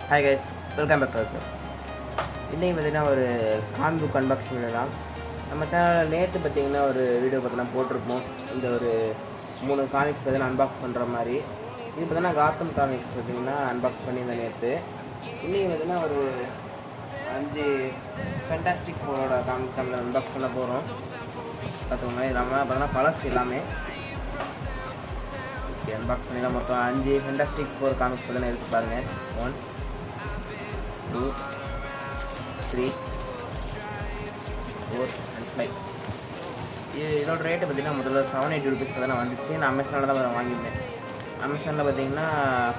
Hi guys, welcome back to our channel. இன்றைக்கி பார்த்திங்கன்னா ஒரு காமிக் புக் அன்பாக்சிங் வீடியோ தான். நம்ம சேனலில் நேற்று பார்த்திங்கன்னா ஒரு வீடியோ பார்த்தீங்கன்னா போட்டிருப்போம். இந்த ஒரு 3 காமிக்ஸ் பார்த்திங்கன்னா அன்பாக்ஸ் பண்ணுற மாதிரி. இது பார்த்திங்கன்னா காத்தம் காமிக்ஸ் பார்த்திங்கன்னா அன்பாக்ஸ் பண்ணியிருந்தேன் நேற்று. இன்றைக்கி பார்த்திங்கன்னா ஒரு 5 ஃபேண்டாஸ்டிக் ஃபோரோட காமிக்ஸ் நம்ம அன்பாக்ஸ் பண்ண போகிறோம். பார்த்துக்கோங்க, இது நம்ம பார்த்தீங்கன்னா பழசு எல்லாமே அன்பாக்ஸ் பண்ணிடலாம். மொத்தம் 5 ஃபேண்டாஸ்டிக் ஃபோர் காமிக்ஸ் பார்த்தீங்கன்னா இருக்குது பாருங்கள். 1 2 3 4 and 5. இதோட ரேட்டு பார்த்திங்கன்னா முதல்ல 780 ருபீஸ் தான் வந்துச்சு. நான் அமேசானில் தான் வாங்கியிருந்தேன். அமேசானில் பார்த்திங்கன்னா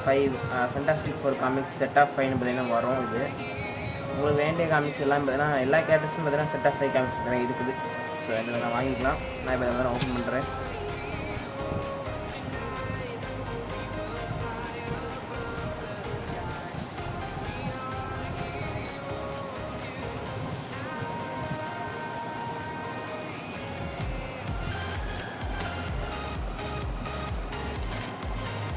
5 Fantastic Four comics set of 5 பார்த்திங்கன்னா வரும். இது உங்களுக்கு வேண்டிய காமிக்ஸ் எல்லாம் பார்த்திங்கன்னா எல்லா கேரக்டர்ஸும் பார்த்திங்கன்னா செட் ஆஃப் 5 காமிக்ஸ் பார்த்திங்கன்னா இருக்குது. ஸோ இதில் நான் வாங்கிக்கலாம். நான் இப்போ இதை ஓப்பன் பண்ணுறேன்.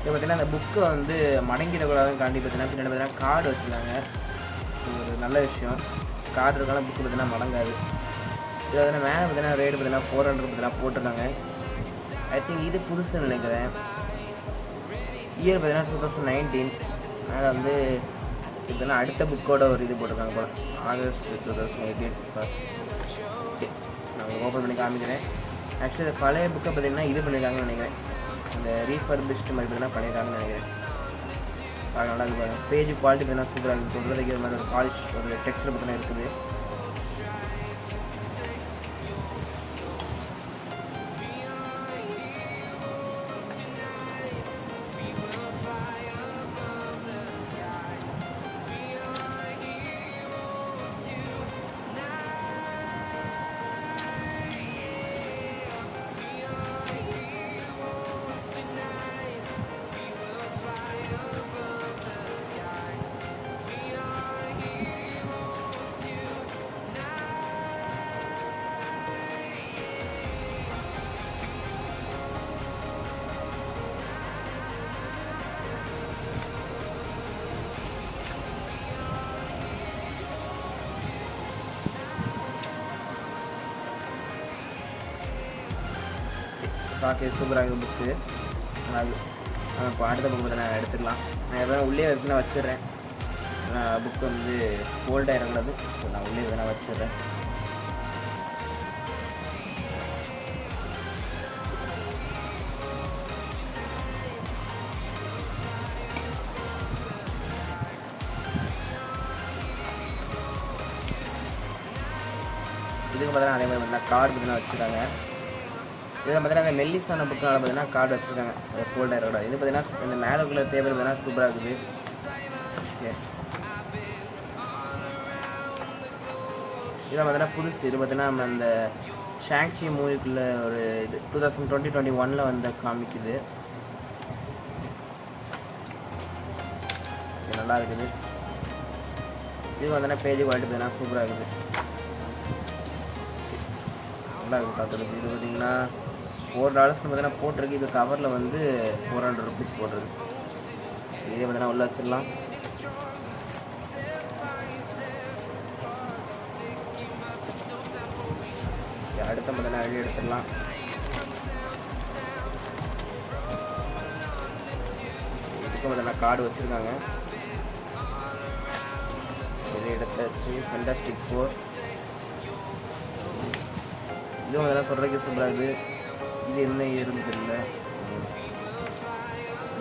இப்போ பார்த்தீங்கன்னா அந்த புக்கை வந்து மடங்கிடக்கூடாதுன்னு காண்டி பார்த்தீங்கன்னா பின்னாடி பார்த்தீங்கன்னா கார்டு வச்சுருக்காங்க. ஒரு நல்ல விஷயம். கார்டு இருக்கான புக்கு பார்த்தீங்கன்னா மடங்காது. இது பார்த்தீங்கன்னா மேலே பார்த்தீங்கன்னா ரேட்டு பார்த்தீங்கன்னா 400 பார்த்தீங்கன்னா போட்டிருக்காங்க. ஐ திங்க் இது புதுசுன்னு நினைக்கிறேன். இயர் பார்த்தீங்கன்னா 2019. அதனால் வந்து பார்த்தீங்கன்னா அடுத்த புக்கோட ஒரு இது போட்டிருக்காங்க போல. ஆகஸ்ட் 2018. ஓகே, நான் ஓப்பன் பண்ணி காமிக்கிறேன். ஆக்சுவலி பழைய புக்கை பார்த்தீங்கன்னா இது பண்ணியிருக்காங்கன்னு நினைக்கிறேன். இந்த ரீஃபர்பிஷ்டு மாதிரி பார்த்தீங்கன்னா பண்ணியிருக்காங்கன்னு நினைக்கிறேன். அது நல்லா இருக்குது. பேஜ் குவாலிட்டி பார்த்தீங்கன்னா சூப்பராக இருக்குது. சொல்கிறதுக்கு இது மாதிரி ஒரு பாலிஷ் ஒரு டெக்ஸ்டர் பார்த்தீங்கன்னா இருக்குது. பார்க்க சூப்பராக இருக்குது புக்கு. அது இப்போ அடுத்த புக்கு நான் எடுத்துக்கலாம். நான் எதாவது உள்ளே வச்சு நான் வச்சிடுறேன். புக்கு வந்து ஃபோல்ட் ஆகிடக்கூடாது. ஸோ நான் உள்ளே எதனா வச்சிடுறேன். இதுக்கு பார்த்தீங்கன்னா அதே மாதிரி பார்த்தீங்கன்னா கார்டு பார்த்தீங்கன்னா வச்சுருக்காங்க. இதில் பார்த்தீங்கன்னா அந்த மெல்லிஸான புக்கால் பார்த்தீங்கன்னா கார்டு வச்சுருக்காங்க. ஃபோல்ட் ஆகிடக்கூடாது. இது பார்த்தீங்கன்னா இந்த மேலே உள்ள டேபிள் பார்த்தீங்கன்னா சூப்பராக இருக்குது. ஓகே, இதில் பார்த்தீங்கன்னா புதுசு. இது பார்த்தீங்கன்னா நம்ம அந்த ஷாங்ஷி மூவிக்குள்ளே ஒரு இது 2021 வந்த காமிக்குது. இது நல்லா இருக்குது. இது பார்த்தீங்கன்னா பேஜ் குவாலிட்டி பார்த்தீங்கன்னா சூப்பராக இருக்குது. நல்லா இருக்குது பார்க்குறது. இது பார்த்தீங்கன்னா $4 பார்த்தீங்கன்னா போட்டிருக்கு. இது கவரில் வந்து 400 ருபீஸ் போட்டிருக்கு. இதே பார்த்தீங்கன்னா உள்ளே வச்சிடலாம். அடுத்த பார்த்தீங்கன்னா அழி எடுத்துடலாம். இதுக்கும் பார்த்தீங்கன்னா கார்டு வச்சுருக்காங்க. இதை எடுத்தாச்சு. Fantastic four. இதுவும் அதெல்லாம் சொல்கிறதுக்கு சூப்பராக இருக்குது. இது என்ன இயர்னு தெரியல.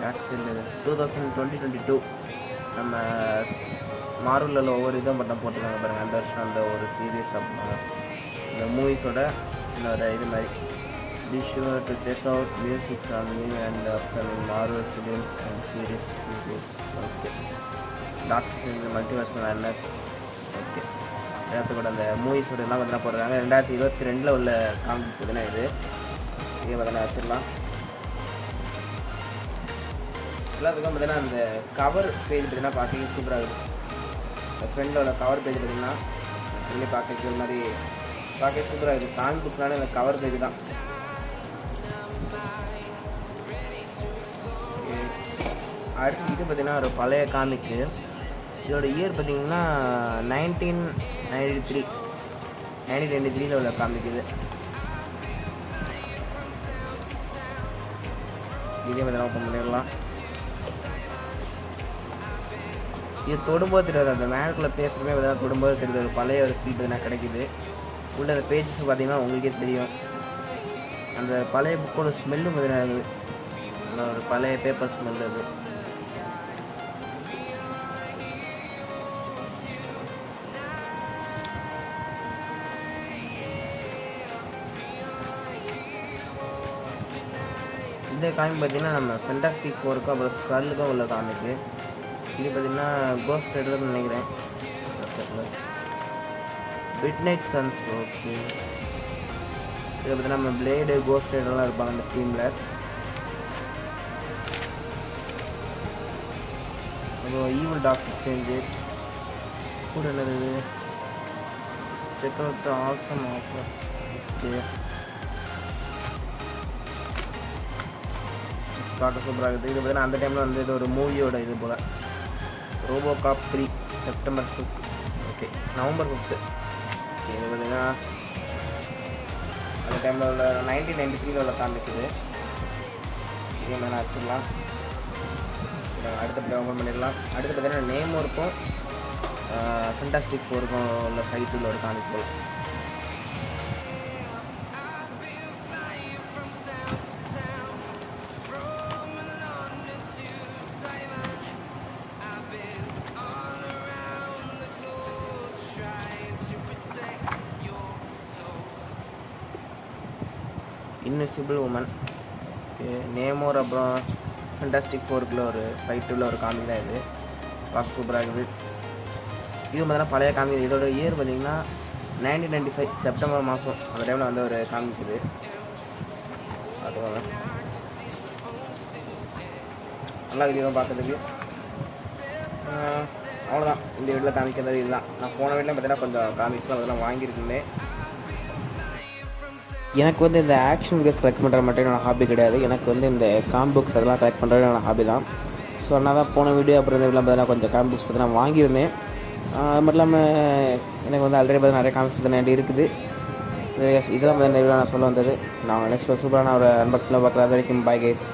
2022 நம்ம மார்வலில் ஒவ்வொரு இதுவும் மட்டும் போட்டிருக்காங்க பாருங்கள். அந்த வருஷம் அந்த ஒரு சீரியஸ் இந்த மூவிஸோட சின்ன இது மாதிரி. Be sure to check out music from new and upcoming Marvel films and series. Okay, doctor strange multiverse madness. Okay, கூட அந்த மூவிஸோட எல்லாம் பார்த்தீங்கன்னா போடுறாங்க. 2022 உள்ள காமிக் பார்த்தீங்கன்னா இது பார்த்தீங்கன்னா வச்சிடலாம். எல்லாத்துக்கும் பார்த்தீங்கன்னா அந்த கவர் பேஜ் பார்த்தீங்கன்னா பார்க்க சூப்பராக இருக்குது. இந்த ஃப்ரெண்டில் உள்ள கவர் பேஜ் பார்த்தீங்கன்னா சொல்லி பார்க்க ஒரு மாதிரி பார்க்க சூப்பராக இருக்குது. காமிக் புக்னால இந்த கவர் பேஜ் தான். அடுத்து இது பார்த்தீங்கன்னா ஒரு பழைய காமிக்கு. இதோட இயர் பார்த்தீங்கன்னா 1993 உள்ள காமிக்குது. இதே மாதிரி ஓப்பன் பண்ணிடலாம். இது தொடும்போது தெரியாது, அந்த மேனுக்குள்ளே பேசுகிறமே பார்த்தீங்கன்னா தொடும்போது தெரியுது, ஒரு பழைய ஒரு ஃபீல் பார்த்தீங்கன்னா கிடைக்குது. உள்ள அந்த பேஜஸ் பார்த்தீங்கன்னா உங்களுக்கே தெரியும், அந்த பழைய புக்கோட ஸ்மெல்லும் பார்த்தீங்கன்னா இருக்குது, அந்த ஒரு பழைய பேப்பர் ஸ்மெல் அது. இந்த காமிக் பார்த்தீங்கன்னா நம்ம ஃபென்டாஸ்டிக் ஃபோருக்கும் அப்புறம் ஸ்கல்லுக்கும் உள்ள காமிக்கு. இது பார்த்தீங்கன்னா கோஸ்ட் ரைடர்னு நினைக்கிறேன். Mid night sons. ஓகே, இதை பற்றி நம்ம பிளேடு கோஸ்ட் ரைடர்லாம் இருப்பாங்க அந்த டீமில். அப்புறம் ஈவில் டாக்டர் சேஞ்சு கூட என்னது check out awesome offer. Okay, பார்க்க சூப்பராக இருக்குது. இது பார்த்தீங்கன்னா அந்த டைமில் வந்து இது ஒரு மூவியோட இது போல். RoboCop 3 September 5. Okay, November 5. இது பார்த்தீங்கன்னா அந்த டைமில் உள்ள 1993 உள்ள காமிக்குது. இதே மாதிரி வச்சுக்கலாம். அடுத்த ஓப்பன் பண்ணிடலாம். அடுத்து பார்த்தீங்கன்னா நேமும் இருக்கும், ஃபென்டாஸ்டிக் ஃபோருக்கும் உள்ள ஃபைட்டில் ஒரு காமிக் போல். Invisible woman. ஓகே, நேமோர் அப்புறம் ஃபென்டாஸ்டிக் ஃபோருக்குள்ள ஒரு ஃபைட்டுள்ள ஒரு காமிக் தான் இது. பார்க்க சூப்பராக இருக்குது. இது பார்த்தீங்கன்னா பழைய காமிக். இதோட இயர் பார்த்தீங்கன்னா 1995 செப்டம்பர் மாதம் அந்த டைமில் வந்து ஒரு காமிக் இது. அதுவாங்க நல்லா வீடியோ பார்க்குறதுக்கு. அவ்வளோதான், இந்த வீட்டில் காமிக்கிறது இதுதான். நான் போன வீட்டில் பார்த்தீங்கன்னா கொஞ்சம் காமிக்ஸ்லாம் அதெல்லாம் வாங்கியிருக்கேன். எனக்கு வந்து இந்த ஆக்ஷன் வீடியோஸ் கலெக்ட் பண்ணுற மட்டும் என்னோடய ஹாபி கிடையாது. எனக்கு வந்து இந்த காமிக் புக்ஸ் அதெல்லாம் கலெக்ட் பண்ணுறது என்னோடய ஹாபி தான். ஸோ அதனால் தான் போன வீடியோ அப்புறம் இந்த வீட்டில் பார்த்தீங்கன்னா கொஞ்சம் காமிக் புக்ஸ் பற்றி நான் வாங்கியிருந்தேன். அது மட்டும் இல்லாமல் எனக்கு வந்து ஆல்ரெடி பார்த்தீங்கன்னா நிறைய காமிக்ஸ் பற்றி என்கிட்ட இருக்குது. இதெல்லாம் இந்த வீடியோ நான் சொல்ல வந்தது. நான் நெக்ஸ்ட் சூப்பரான ஒரு அன்பாக்ஸில் பார்க்குறது வரைக்கும் பாய் கைஸ்.